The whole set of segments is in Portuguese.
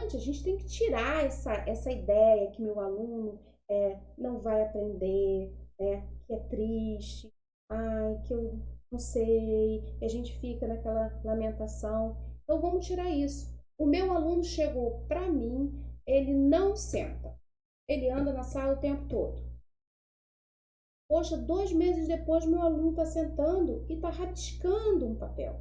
importante, a gente tem que tirar essa ideia que meu aluno não vai aprender, que é triste, ai, que eu não sei, e a gente fica naquela lamentação. Então vamos tirar isso. O meu aluno chegou para mim, ele não senta, ele anda na sala o tempo todo. Poxa, 2 meses depois, meu aluno está sentando e está rabiscando um papel.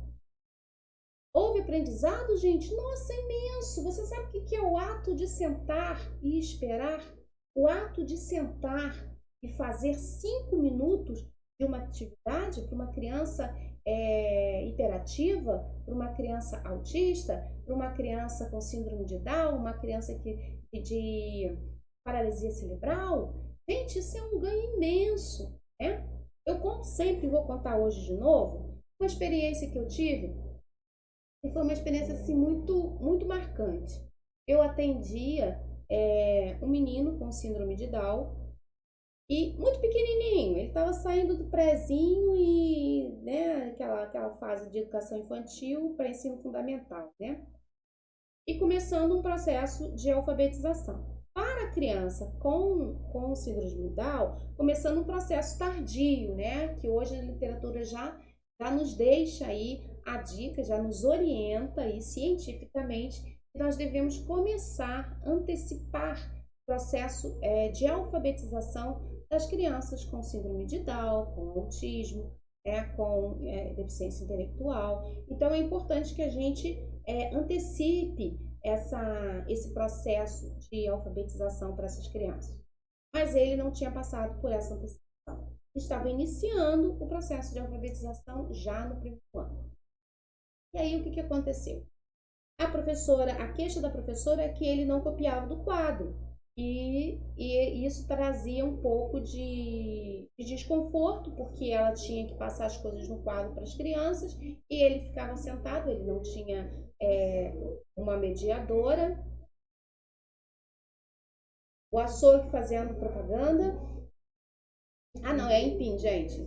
Houve aprendizado, gente? Nossa, imenso! Você sabe o que é o ato de sentar e esperar? O ato de sentar e fazer 5 minutos de uma atividade para uma criança hiperativa, para uma criança autista, para uma criança com síndrome de Down, uma criança de paralisia cerebral. Gente, isso é um ganho imenso, né? Eu conto sempre, vou contar hoje de novo, uma experiência que eu tive e foi uma experiência assim muito marcante. Eu atendia um menino com síndrome de Down e muito pequenininho. Ele estava saindo do prezinho e, né, aquela fase de educação infantil para ensino fundamental, né? E começando um processo de alfabetização. Para a criança com síndrome de Down, começando um processo tardio, né? Que hoje a literatura já nos deixa aí a dica, já nos orienta aí cientificamente que nós devemos começar a antecipar o processo de alfabetização das crianças com síndrome de Down, com autismo, com deficiência intelectual. Então é importante que a gente antecipe esse processo de alfabetização para essas crianças. Mas ele não tinha passado por essa antecipação. Estava iniciando o processo de alfabetização já no primeiro ano. E aí o que aconteceu? A queixa da professora é que ele não copiava do quadro. E isso trazia um pouco de desconforto, porque ela tinha que passar as coisas no quadro para as crianças e ele ficava sentado, ele não tinha uma mediadora. O açougue fazendo propaganda. Ah, não, enfim, gente.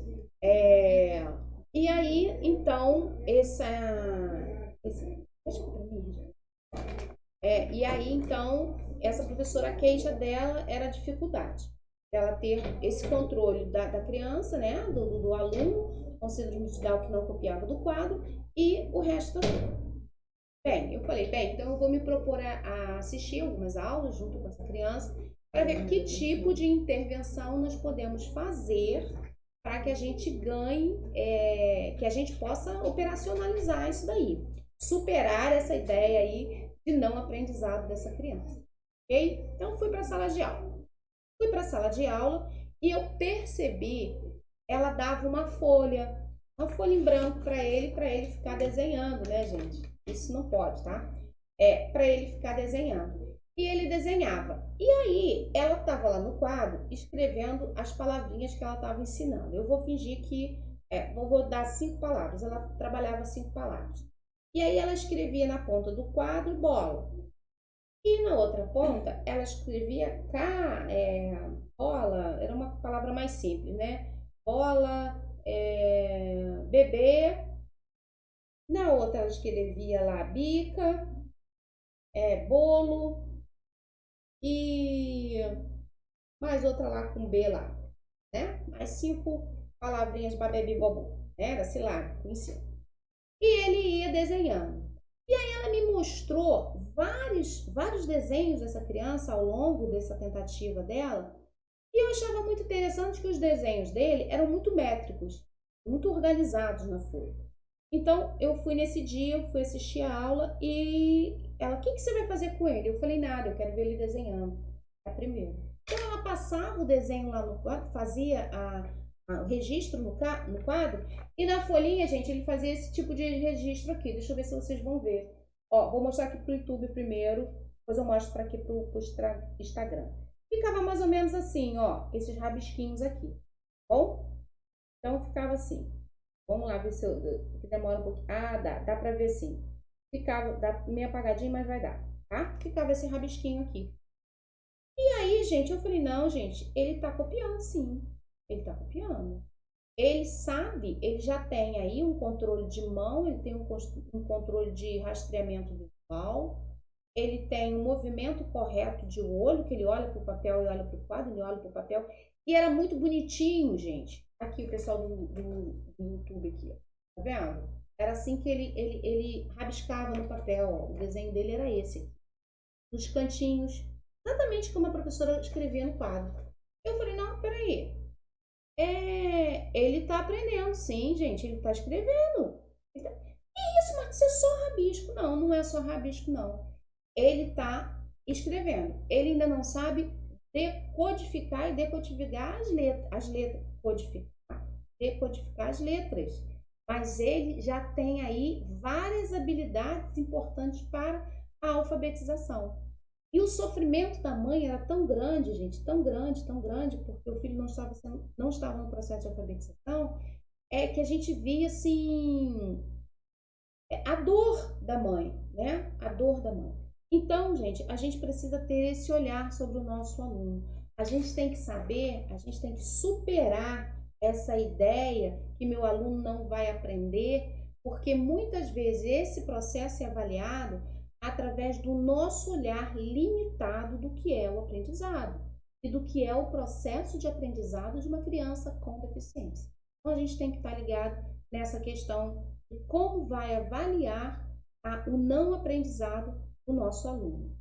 E aí, então, e aí, então, essa professora, a queixa dela era a dificuldade dela ter esse controle da criança, né, do aluno, com síndrome de Down que não copiava do quadro, e o resto da turma. Bem, eu falei, então eu vou me propor a assistir algumas aulas junto com essa criança para ver que tipo de intervenção nós podemos fazer para que a gente ganhe, que a gente possa operacionalizar isso daí, superar essa ideia aí de não aprendizado dessa criança, ok? Então fui para a sala de aula. Fui para a sala de aula e eu percebi, ela dava uma folha em branco para ele ficar desenhando, né, gente? Isso não pode, tá? Para ele ficar desenhando. E ele desenhava. E aí, ela estava lá no quadro escrevendo as palavrinhas que ela estava ensinando. Eu vou fingir que, vou dar 5 palavras. Ela trabalhava 5 palavras. E aí, ela escrevia na ponta do quadro bola. E na outra ponta, ela escrevia bola, era uma palavra mais simples, né? Bola, bebê. Na outra, ela escrevia lá bica, bolo e mais outra lá com B lá, né? Mais 5 palavrinhas babebi bobô, né? Era silábico em cima. E ele ia desenhando. E aí ela me mostrou vários desenhos dessa criança ao longo dessa tentativa dela. E eu achava muito interessante que os desenhos dele eram muito métricos, muito organizados na folha. Então, eu fui nesse dia, eu fui assistir a aula e ela, o que você vai fazer com ele? Eu falei, nada, eu quero ver ele desenhando. Primeiro. Então, ela passava o desenho lá no quadro, fazia o registro no quadro, e na folhinha, gente, ele fazia esse tipo de registro aqui. Deixa eu ver se vocês vão ver. Ó, vou mostrar aqui pro YouTube primeiro, depois eu mostro para aqui pro Instagram. Ficava mais ou menos assim, ó, esses rabisquinhos aqui, bom? Então, ficava assim. Vamos lá ver se que demora um pouquinho. Ah, dá pra ver sim. Ficava, dá meio apagadinho, mas vai dar, tá? Ficava esse rabisquinho aqui. E aí, gente, eu falei, não, gente, ele tá copiando sim. Ele tá copiando. Ele sabe, ele já tem aí um controle de mão, ele tem um controle de rastreamento visual, ele tem um movimento correto de olho, que ele olha para o papel e olha para o quadro, ele olha para o papel. E era muito bonitinho, gente. Aqui o pessoal do YouTube aqui, ó. Tá vendo? Era assim que ele rabiscava no papel, ó. O desenho dele era esse aqui. Nos cantinhos, exatamente como a professora escrevia no quadro. Eu falei, não, peraí. Ele tá aprendendo, sim, gente. Ele tá escrevendo. Que isso, Marcos, isso é só rabisco. Não, não é só rabisco, não. Ele tá escrevendo. Ele ainda não sabe decodificar e decodificar as letras, decodificar as letras. Mas ele já tem aí várias habilidades importantes para a alfabetização. E o sofrimento da mãe era tão grande, gente, tão grande, porque o filho não estava no processo de alfabetização, que a gente via assim a dor da mãe, né? A dor da mãe. Então, gente, a gente precisa ter esse olhar sobre o nosso aluno. A gente tem que saber, a gente tem que superar essa ideia que meu aluno não vai aprender, porque muitas vezes esse processo é avaliado através do nosso olhar limitado do que é o aprendizado e do que é o processo de aprendizado de uma criança com deficiência. Então, a gente tem que estar ligado nessa questão de como vai avaliar o não aprendizado do nosso aluno.